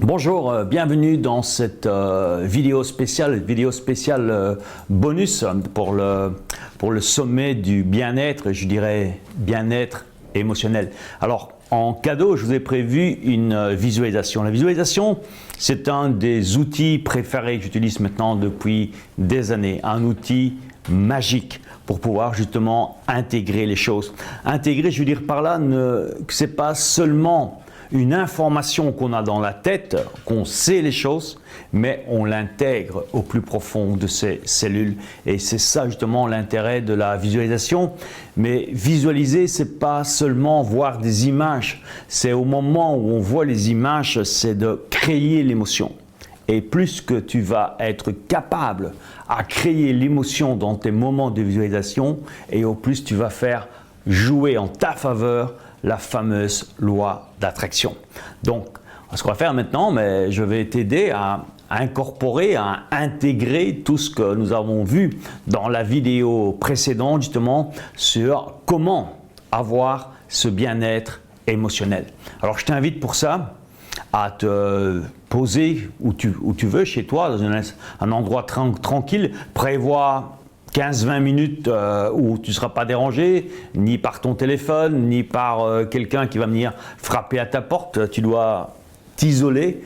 Bonjour, bienvenue dans cette vidéo spéciale bonus pour le sommet du bien-être, je dirais bien-être émotionnel. Alors, en cadeau, je vous ai prévu une visualisation. La visualisation, c'est un des outils préférés que j'utilise maintenant depuis des années, un outil magique pour pouvoir justement intégrer les choses. Intégrer, je veux dire par là, que ce n'est pas seulement une information qu'on a dans la tête, qu'on sait les choses, mais on l'intègre au plus profond de ces cellules. Et c'est ça justement l'intérêt de la visualisation. Mais visualiser, c'est pas seulement voir des images, c'est au moment où on voit les images, c'est de créer l'émotion. Et plus que tu vas être capable à créer l'émotion dans tes moments de visualisation, et au plus tu vas faire jouer en ta faveur la fameuse loi d'attraction. Donc, ce qu'on va faire maintenant, mais je vais t'aider à incorporer, à intégrer tout ce que nous avons vu dans la vidéo précédente, justement, sur comment avoir ce bien-être émotionnel. Alors, je t'invite pour ça à te poser où tu veux, chez toi, dans un endroit tranquille, prévois 15-20 minutes où tu ne seras pas dérangé, ni par ton téléphone, ni par quelqu'un qui va venir frapper à ta porte. Tu dois t'isoler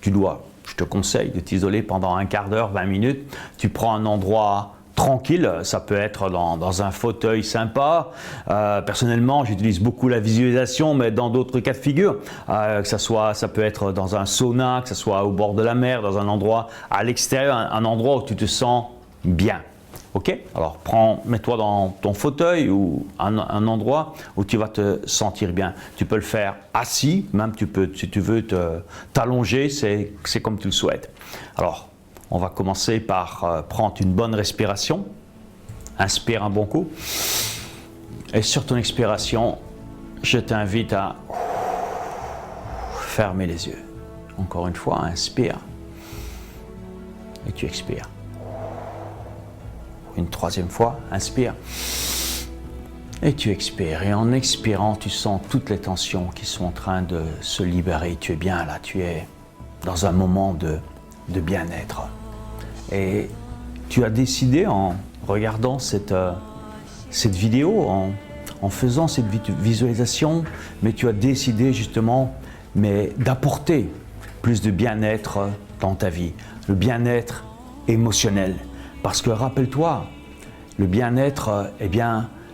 je te conseille de t'isoler pendant un quart d'heure, 20 minutes. Tu prends un endroit tranquille, ça peut être dans un fauteuil sympa. Personnellement, j'utilise beaucoup la visualisation, mais dans d'autres cas de figure, ça peut être dans un sauna, que ce soit au bord de la mer, dans un endroit à l'extérieur, un endroit où tu te sens bien. Ok? Alors mets-toi dans ton fauteuil ou un endroit où tu vas te sentir bien. Tu peux le faire assis, même si tu veux t'allonger, c'est comme tu le souhaites. Alors, on va commencer par prendre une bonne respiration. Inspire un bon coup. Et sur ton expiration, je t'invite à fermer les yeux. Encore une fois, inspire. Et tu expires. Une troisième fois, inspire. Et tu expires. Et en expirant, tu sens toutes les tensions qui sont en train de se libérer. Tu es bien là, tu es dans un moment de bien-être. Et tu as décidé en regardant cette vidéo, en faisant cette visualisation, mais tu as décidé justement d'apporter plus de bien-être dans ta vie, le bien-être émotionnel. Parce que rappelle-toi, le bien-être,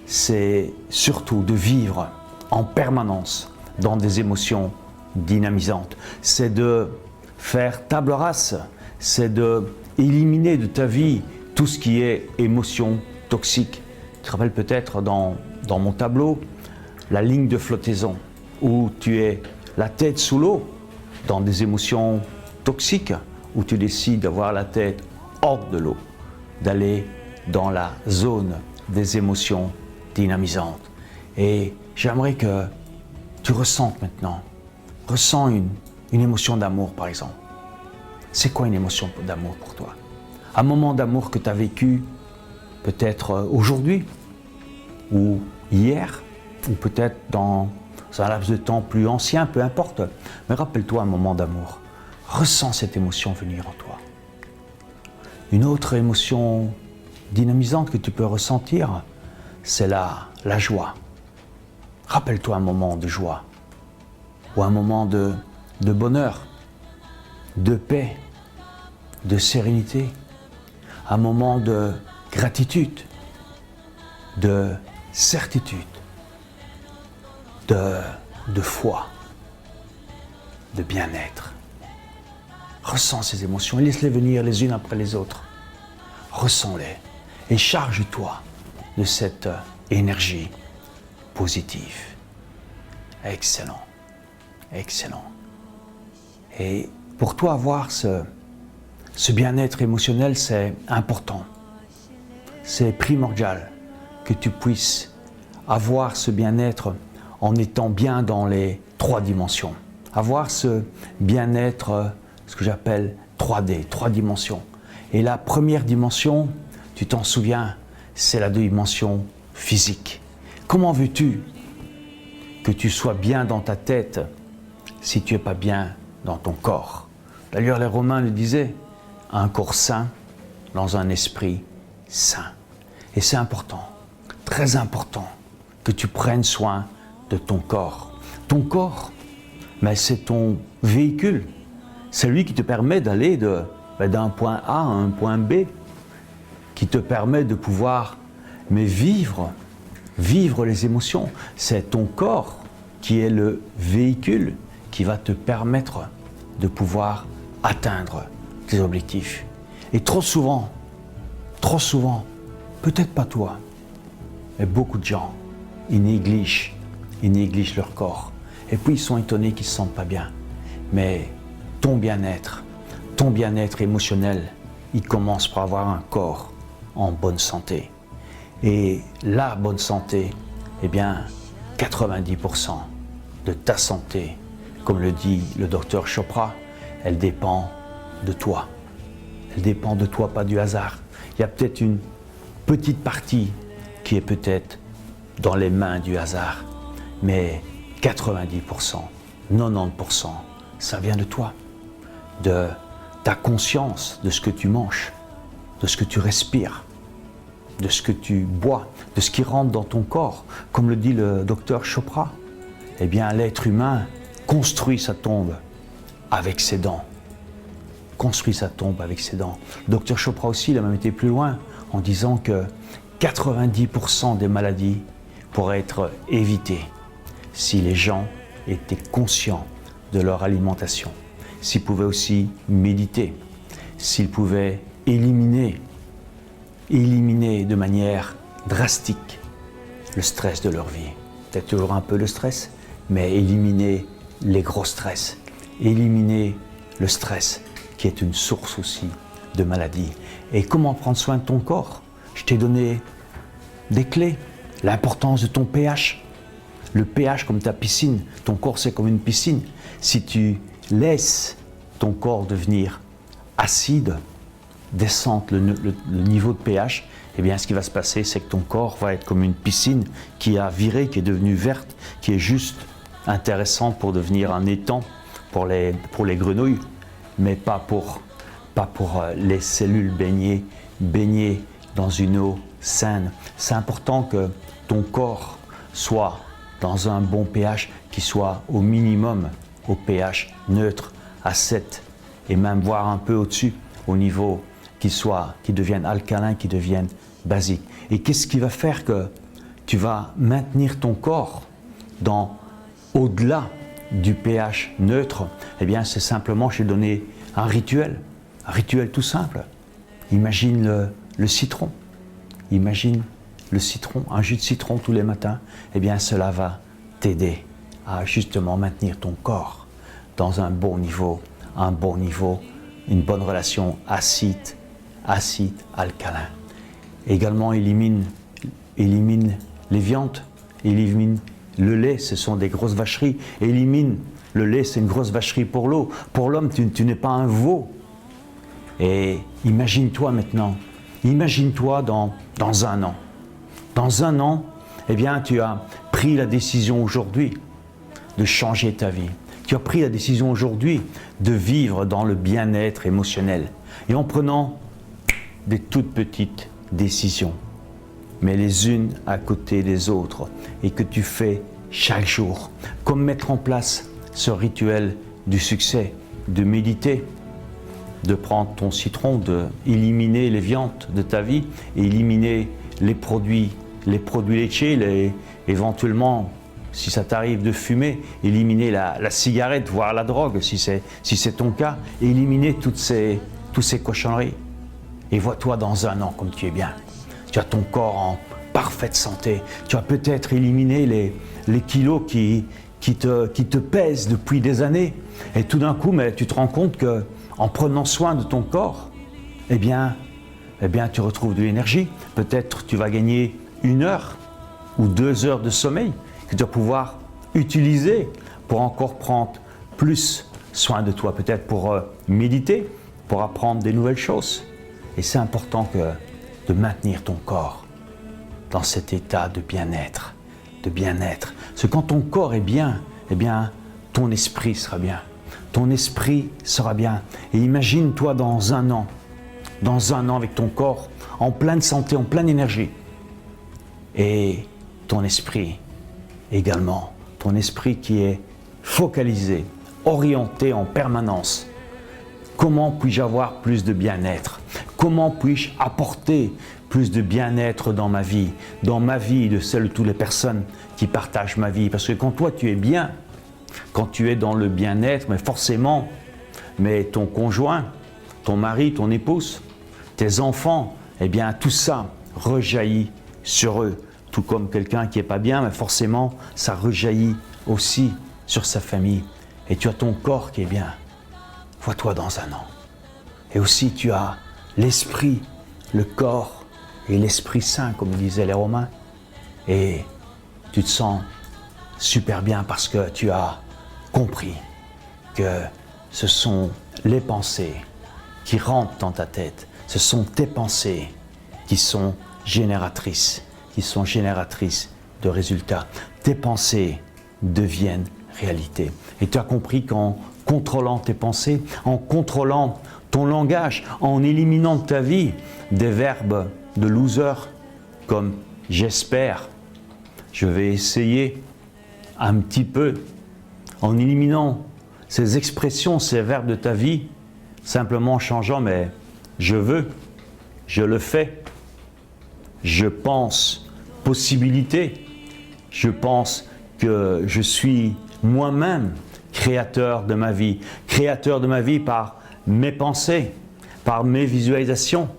c'est surtout de vivre en permanence dans des émotions dynamisantes. C'est de faire table rase, c'est de éliminer de ta vie tout ce qui est émotion toxique. Tu te rappelles peut-être dans mon tableau, la ligne de flottaison, où tu es la tête sous l'eau, dans des émotions toxiques, où tu décides d'avoir la tête hors de l'eau, d'aller dans la zone des émotions dynamisantes. Et j'aimerais que tu ressentes maintenant, ressens une émotion d'amour par exemple. C'est quoi une émotion d'amour pour toi? Un moment d'amour que tu as vécu peut-être aujourd'hui ou hier ou peut-être dans un laps de temps plus ancien, peu importe. Mais rappelle-toi un moment d'amour. Ressens cette émotion venir en toi. Une autre émotion dynamisante que tu peux ressentir, c'est la joie. Rappelle-toi un moment de joie ou un moment de bonheur, de paix, de sérénité, un moment de gratitude, de certitude, de foi, de bien-être. Ressens ces émotions et laisse-les venir les unes après les autres. Ressens-les et charge-toi de cette énergie positive. Excellent, excellent. Et pour toi, avoir ce bien-être émotionnel, c'est important. C'est primordial que tu puisses avoir ce bien-être en étant bien dans les 3 dimensions. Avoir ce bien-être, ce que j'appelle 3D, 3 dimensions. Et la première dimension, tu t'en souviens, c'est la dimension physique. Comment veux-tu que tu sois bien dans ta tête si tu n'es pas bien dans ton corps. D'ailleurs, les Romains le disaient, un corps sain dans un esprit sain. Et c'est important, très important, que tu prennes soin de ton corps. Ton corps, mais c'est ton véhicule. C'est lui qui te permet d'aller d'un point A à un point B, qui te permet de pouvoir vivre les émotions. C'est ton corps qui est le véhicule qui va te permettre de pouvoir atteindre tes objectifs. Et trop souvent, peut-être pas toi, mais beaucoup de gens, ils négligent leur corps. Et puis ils sont étonnés qu'ils ne se sentent pas bien. Mais ton bien-être émotionnel, il commence par avoir un corps en bonne santé. Et la bonne santé, 90% de ta santé, comme le dit le docteur Chopra, elle dépend de toi. Elle dépend de toi, pas du hasard. Il y a peut-être une petite partie qui est peut-être dans les mains du hasard, mais 90%, 90%, ça vient de toi, de ta conscience de ce que tu manges, de ce que tu respires, de ce que tu bois, de ce qui rentre dans ton corps. Comme le dit le docteur Chopra, l'être humain construit sa tombe avec ses dents. Construit sa tombe avec ses dents. Le docteur Chopra aussi, il a même été plus loin en disant que 90% des maladies pourraient être évitées si les gens étaient conscients de leur alimentation, s'ils pouvaient aussi méditer, s'ils pouvaient éliminer de manière drastique le stress de leur vie. Peut-être toujours un peu de stress, mais éliminer les gros stress, éliminer le stress qui est une source aussi de maladie. Et comment prendre soin de ton corps? Je t'ai donné des clés, l'importance de ton pH. Le pH comme ta piscine, ton corps c'est comme une piscine. Si tu laisses ton corps devenir acide, descendre le niveau de pH, ce qui va se passer, c'est que ton corps va être comme une piscine qui a viré, qui est devenue verte, qui est juste intéressante pour devenir un étang pour les grenouilles, mais pas pour les cellules baignées dans une eau saine. C'est important que ton corps soit dans un bon pH, qui soit au minimum au pH neutre, à 7, et même voire un peu au-dessus, au niveau qui devienne alcalin, qui devienne basique. Et qu'est-ce qui va faire que tu vas maintenir ton corps au-delà du pH neutre? C'est simplement, je t'ai donné un rituel tout simple. Imagine le citron. Imagine le citron, un jus de citron tous les matins. Cela va t'aider à justement maintenir ton corps dans un bon niveau, une bonne relation acide-alcalin. Également, élimine les viandes, élimine le lait, ce sont des grosses vacheries. Élimine le lait, c'est une grosse vacherie pour l'eau. Pour l'homme, tu n'es pas un veau. Et imagine-toi maintenant, dans un an. Dans un an, tu as pris la décision aujourd'hui de changer ta vie. Tu as pris la décision aujourd'hui de vivre dans le bien-être émotionnel. Et en prenant des toutes petites décisions, mais les unes à côté des autres, et que tu fais chaque jour, comme mettre en place ce rituel du succès, de méditer, de prendre ton citron, d'éliminer les viandes de ta vie, éliminer les produits laitiers, éventuellement, si ça t'arrive de fumer, éliminer la cigarette, voire la drogue, si c'est ton cas, éliminer toutes ces cochonneries. Et vois-toi dans un an comme tu es bien. Tu as ton corps en parfaite santé. Tu as peut-être éliminé les kilos qui te pèsent depuis des années. Et tout d'un coup, tu te rends compte qu'en prenant soin de ton corps, tu retrouves de l'énergie. Peut-être tu vas gagner 1 heure ou 2 heures de sommeil que tu vas pouvoir utiliser pour encore prendre plus soin de toi. Peut-être pour méditer, pour apprendre des nouvelles choses. Et c'est important de maintenir ton corps dans cet état de bien-être. Parce que quand ton corps est bien, ton esprit sera bien. ton esprit sera bien. Et imagine-toi dans un an avec ton corps en pleine santé, en pleine énergie. Et ton esprit également, ton esprit qui est focalisé, orienté en permanence. Comment puis-je avoir plus de bien-être? Comment puis-je apporter plus de bien-être dans ma vie et de celle de toutes les personnes qui partagent ma vie? Parce que quand toi tu es bien, quand tu es dans le bien-être, mais forcément, ton conjoint, ton mari, ton épouse, tes enfants, eh bien tout ça rejaillit sur eux. Tout comme quelqu'un qui n'est pas bien, mais forcément, ça rejaillit aussi sur sa famille. Et tu as ton corps qui est bien. Vois-toi dans un an. Et aussi, tu as l'esprit, le corps et l'Esprit Saint, comme disaient les Romains. Et tu te sens super bien parce que tu as compris que ce sont les pensées qui rentrent dans ta tête. Ce sont tes pensées qui sont génératrices de résultats. Tes pensées deviennent réalité. Et tu as compris qu'en contrôlant tes pensées, en contrôlant ton langage, en éliminant de ta vie des verbes de loser comme j'espère, je vais essayer un petit peu, en éliminant ces expressions, ces verbes de ta vie, simplement en changeant mais je veux, je le fais, je pense possibilité, je pense que je suis moi-même créateur de ma vie par mes pensées, par mes visualisations,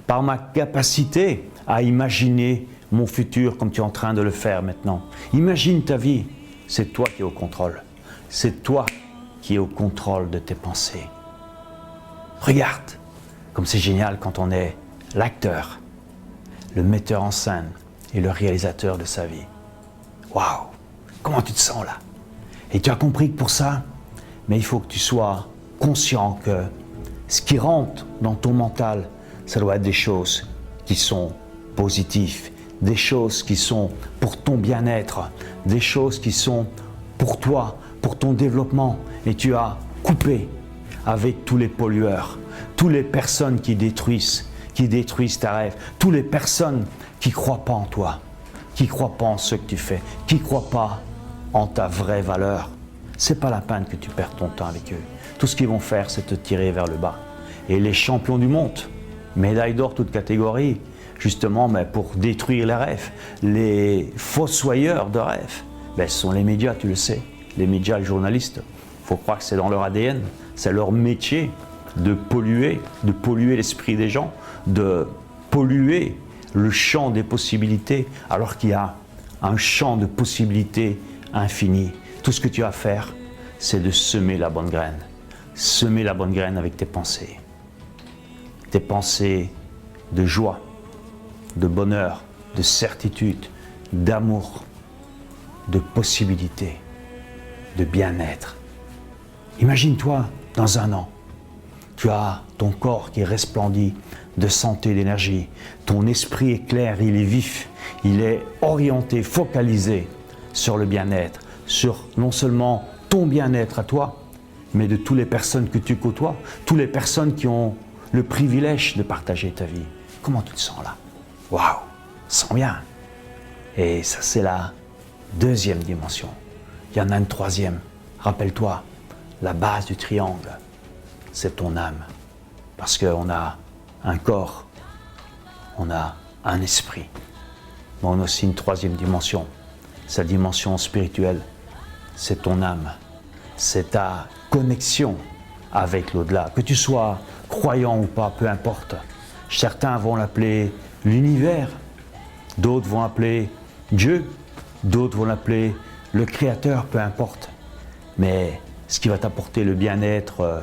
par ma capacité à imaginer mon futur comme tu es en train de le faire maintenant. Imagine ta vie, c'est toi qui es au contrôle, c'est toi qui es au contrôle de tes pensées. Regarde comme c'est génial quand on est l'acteur, le metteur en scène et le réalisateur de sa vie. Waouh! Comment tu te sens là? Et tu as compris que pour ça, mais il faut que tu sois conscient que ce qui rentre dans ton mental, ça doit être des choses qui sont positives, des choses qui sont pour ton bien-être, des choses qui sont pour toi, pour ton développement. Et tu as coupé avec tous les pollueurs, toutes les personnes qui détruisent ta rêve, toutes les personnes qui ne croient pas en toi, qui ne croient pas en ce que tu fais, qui ne croient pas en ta vraie valeur. Ce n'est pas la peine que tu perdes ton temps avec eux. Tout ce qu'ils vont faire, c'est te tirer vers le bas. Et les champions du monde, médaille d'or toute catégorie, justement mais pour détruire les rêves, les fossoyeurs de rêves, ce sont les médias, tu le sais, les médias, les journalistes. Il faut croire que c'est dans leur ADN, c'est leur métier de polluer l'esprit des gens, de polluer le champ des possibilités, alors qu'il y a un champ de possibilités infini. Tout ce que tu as à faire, c'est de semer la bonne graine. Semer la bonne graine avec tes pensées. Tes pensées de joie, de bonheur, de certitude, d'amour, de possibilités, de bien-être. Imagine-toi dans un an, tu as ton corps qui resplendit de santé, d'énergie. Ton esprit est clair, il est vif, il est orienté, focalisé sur le bien-être, sur non seulement ton bien-être à toi, mais de toutes les personnes que tu côtoies, toutes les personnes qui ont le privilège de partager ta vie. Comment tu te sens là? Waouh, sens bien. Et ça, c'est la deuxième dimension. Il y en a une troisième. Rappelle-toi, la base du triangle, c'est ton âme. Parce qu'on a un corps, on a un esprit. Mais on a aussi une troisième dimension. C'est la dimension spirituelle. C'est ton âme. C'est ta connexion avec l'au-delà. Que tu sois croyant ou pas, peu importe. Certains vont l'appeler l'univers. D'autres vont l'appeler Dieu. D'autres vont l'appeler le Créateur, peu importe. Mais ce qui va t'apporter le bien-être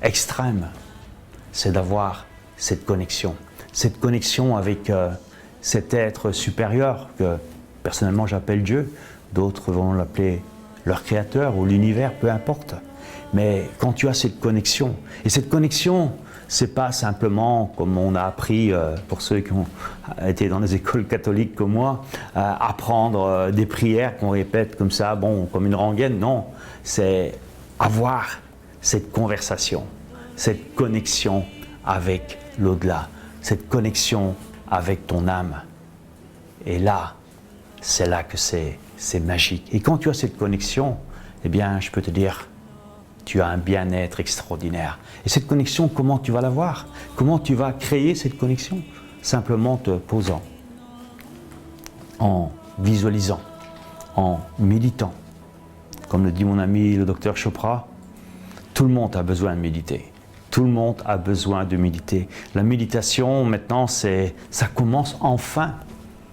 extrême, c'est d'avoir cette connexion avec cet être supérieur que personnellement j'appelle Dieu, d'autres vont l'appeler leur créateur ou l'univers, peu importe. Mais quand tu as cette connexion, et cette connexion, c'est pas simplement, comme on a appris, pour ceux qui ont été dans des écoles catholiques comme moi, apprendre des prières qu'on répète comme ça, bon, comme une rengaine, non, c'est avoir cette conversation, cette connexion avec l'au-delà, cette connexion avec ton âme. Et là, c'est là que c'est magique. Et quand tu as cette connexion, eh bien, je peux te dire, tu as un bien-être extraordinaire. Et cette connexion, comment tu vas l'avoir? Comment tu vas créer cette connexion? Simplement te posant, en visualisant, en méditant. Comme le dit mon ami le docteur Chopra, tout le monde a besoin de méditer. Tout le monde a besoin de méditer. La méditation, maintenant, ça commence enfin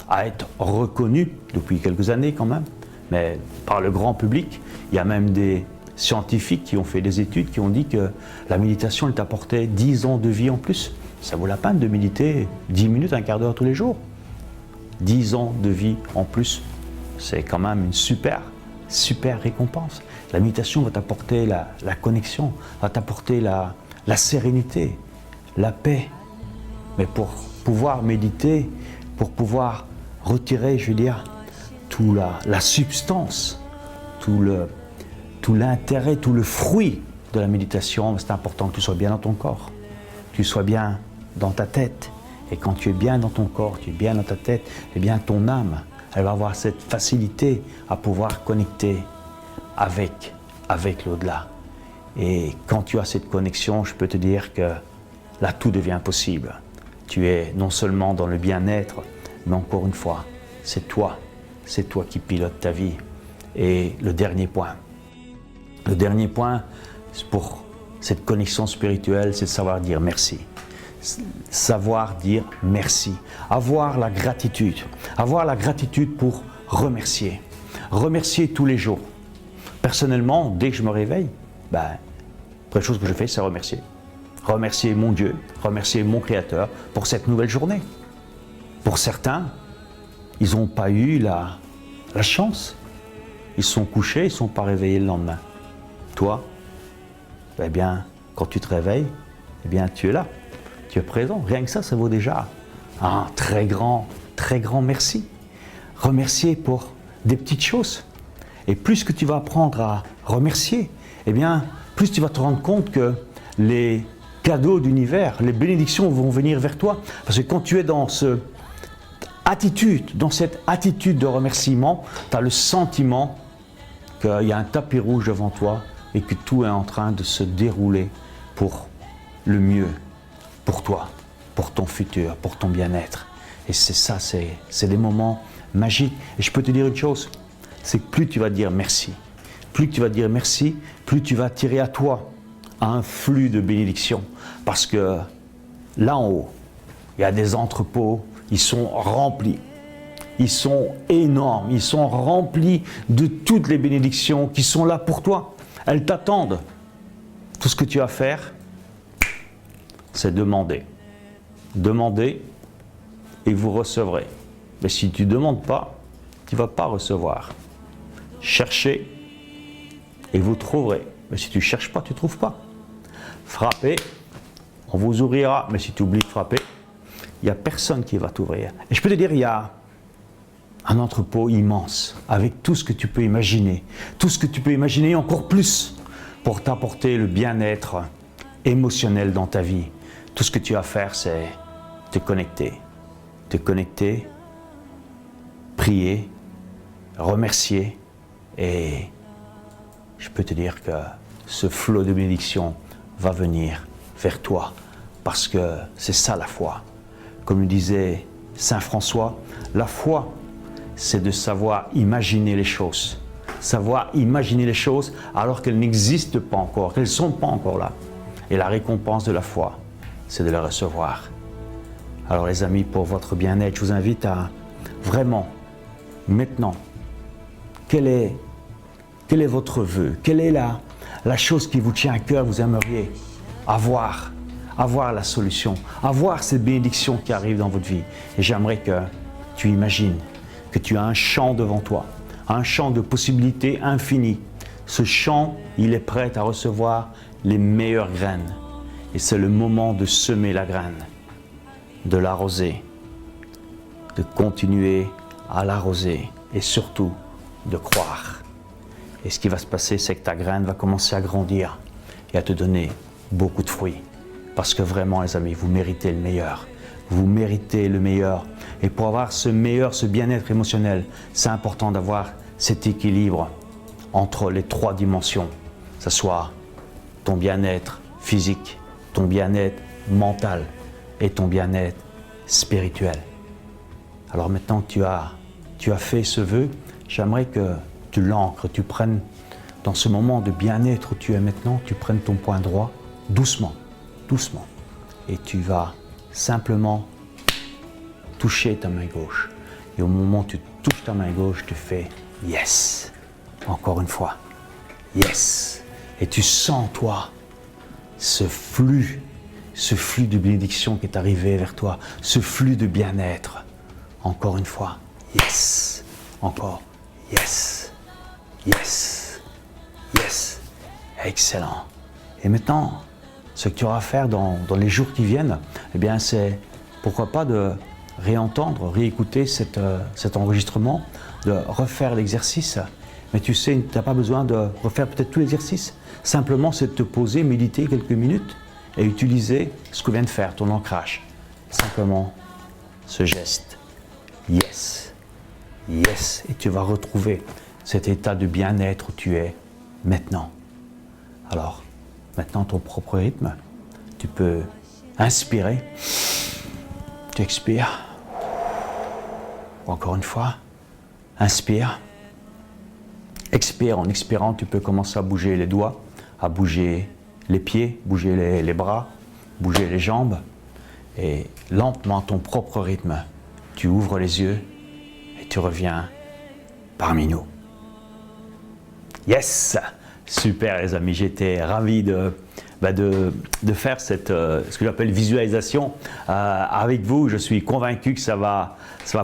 à être reconnu, depuis quelques années quand même, mais par le grand public. Il y a même des scientifiques qui ont fait des études qui ont dit que la méditation, elle t'apportait 10 ans de vie en plus. Ça vaut la peine de méditer 10 minutes, un quart d'heure tous les jours. 10 ans de vie en plus, c'est quand même une super récompense. La méditation va t'apporter la connexion, va t'apporter la sérénité, la paix. Mais pour pouvoir méditer, pour pouvoir retirer, je veux dire, toute la substance, tout l'intérêt, tout le fruit de la méditation, c'est important que tu sois bien dans ton corps, que tu sois bien dans ta tête. Et quand tu es bien dans ton corps, tu es bien dans ta tête, eh bien ton âme, elle va avoir cette facilité à pouvoir connecter avec l'au-delà. Et quand tu as cette connexion, je peux te dire que là, tout devient possible. Tu es non seulement dans le bien-être, mais encore une fois, c'est toi qui pilotes ta vie. Et le dernier point pour cette connexion spirituelle, c'est de savoir dire merci. Savoir dire merci, avoir la gratitude pour remercier tous les jours. Personnellement, dès que je me réveille, la première chose que je fais, c'est remercier mon Dieu, remercier mon Créateur pour cette nouvelle journée. Pour certains, ils n'ont pas eu la chance, ils se sont couchés, ils ne sont pas réveillés le lendemain. Toi, eh bien, quand tu te réveilles, eh bien, tu es là. Tu es présent, rien que ça vaut déjà un très grand merci. Remercier pour des petites choses. Et plus que tu vas apprendre à remercier, eh bien, plus tu vas te rendre compte que les cadeaux d'univers, les bénédictions vont venir vers toi. Parce que quand tu es dans cette attitude de remerciement, tu as le sentiment qu'il y a un tapis rouge devant toi et que tout est en train de se dérouler pour le mieux. Pour toi, pour ton futur, pour ton bien-être. Et c'est ça, c'est des moments magiques. Et je peux te dire une chose, c'est que plus tu vas dire merci, plus tu vas attirer à toi un flux de bénédictions. Parce que là en haut, il y a des entrepôts, ils sont remplis. Ils sont énormes, ils sont remplis de toutes les bénédictions qui sont là pour toi. Elles t'attendent. Tout ce que tu as à faire, c'est demander. Demandez et vous recevrez. Mais si tu ne demandes pas, tu ne vas pas recevoir. Cherchez et vous trouverez. Mais si tu ne cherches pas, tu ne trouves pas. Frappez, on vous ouvrira. Mais si tu oublies de frapper, il n'y a personne qui va t'ouvrir. Et je peux te dire, il y a un entrepôt immense avec tout ce que tu peux imaginer. Tout ce que tu peux imaginer, encore plus, pour t'apporter le bien-être émotionnel dans ta vie. Tout ce que tu as à faire, c'est te connecter, prier, remercier. Et je peux te dire que ce flot de bénédiction va venir vers toi. Parce que c'est ça la foi. Comme le disait Saint François, la foi, c'est de savoir imaginer les choses. Savoir imaginer les choses alors qu'elles n'existent pas encore, qu'elles ne sont pas encore là. Et la récompense de la foi, c'est de les recevoir. Alors les amis, pour votre bien-être, je vous invite à vraiment, maintenant, quel est votre vœu? Quelle est la chose qui vous tient à cœur, vous aimeriez avoir la solution, avoir cette bénédiction qui arrive dans votre vie? Et j'aimerais que tu imagines que tu as un champ devant toi, un champ de possibilités infinies. Ce champ, il est prêt à recevoir les meilleures graines. Et c'est le moment de semer la graine, de l'arroser, de continuer à l'arroser et surtout de croire. Et ce qui va se passer, c'est que ta graine va commencer à grandir. et à te donner beaucoup de fruits. Parce que vraiment, les amis, vous méritez le meilleur. Vous méritez le meilleur. Et pour avoir ce meilleur, ce bien-être émotionnel, c'est important d'avoir cet équilibre entre les 3 dimensions. Que ce soit ton bien-être physique, ton bien-être mental et ton bien-être spirituel. Alors maintenant que tu as fait ce vœu, j'aimerais que tu l'ancres, tu prennes dans ce moment de bien-être où tu es maintenant, tu prennes ton point droit doucement, doucement. Et tu vas simplement toucher ta main gauche. Et au moment où tu touches ta main gauche, tu fais « Yes ». Encore une fois, « Yes ». Et tu sens, toi, ce flux de bénédiction qui est arrivé vers toi, ce flux de bien-être. Encore une fois, « Yes ». Encore, « Yes ». Yes, yes, excellent. Et maintenant, ce que tu auras à faire dans les jours qui viennent, eh bien, c'est pourquoi pas de réentendre, réécouter cet enregistrement, de refaire l'exercice. Mais tu sais, tu n'as pas besoin de refaire peut-être tout l'exercice. Simplement, c'est de te poser, méditer quelques minutes et utiliser ce que vient de faire, ton ancrage. Simplement, ce geste. Yes, yes. Et tu vas retrouver cet état de bien-être où tu es maintenant. Alors, maintenant, ton propre rythme, tu peux inspirer, tu expires. Encore une fois, inspire. Expire. En expirant, tu peux commencer à bouger les doigts, à bouger les pieds, bouger les bras, bouger les jambes. Et lentement, à ton propre rythme, tu ouvres les yeux et tu reviens parmi nous. Yes! Super les amis, j'étais ravi de faire ce que j'appelle visualisation avec vous. Je suis convaincu que ça va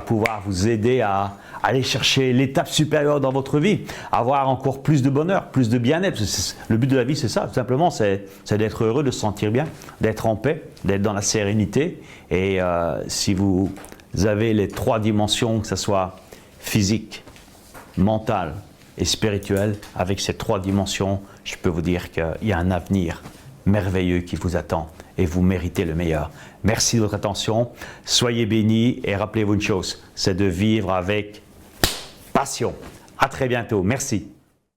pouvoir vous aider à aller chercher l'étape supérieure dans votre vie, avoir encore plus de bonheur, plus de bien-être. Le but de la vie, c'est ça, tout simplement, c'est d'être heureux, de se sentir bien, d'être en paix, d'être dans la sérénité. Et si vous avez les 3 dimensions, que ce soit physique, mental et spirituel, avec ces 3 dimensions, je peux vous dire qu'il y a un avenir merveilleux qui vous attend et vous méritez le meilleur. Merci de votre attention, soyez bénis et rappelez-vous une chose, c'est de vivre avec passion. À très bientôt, merci.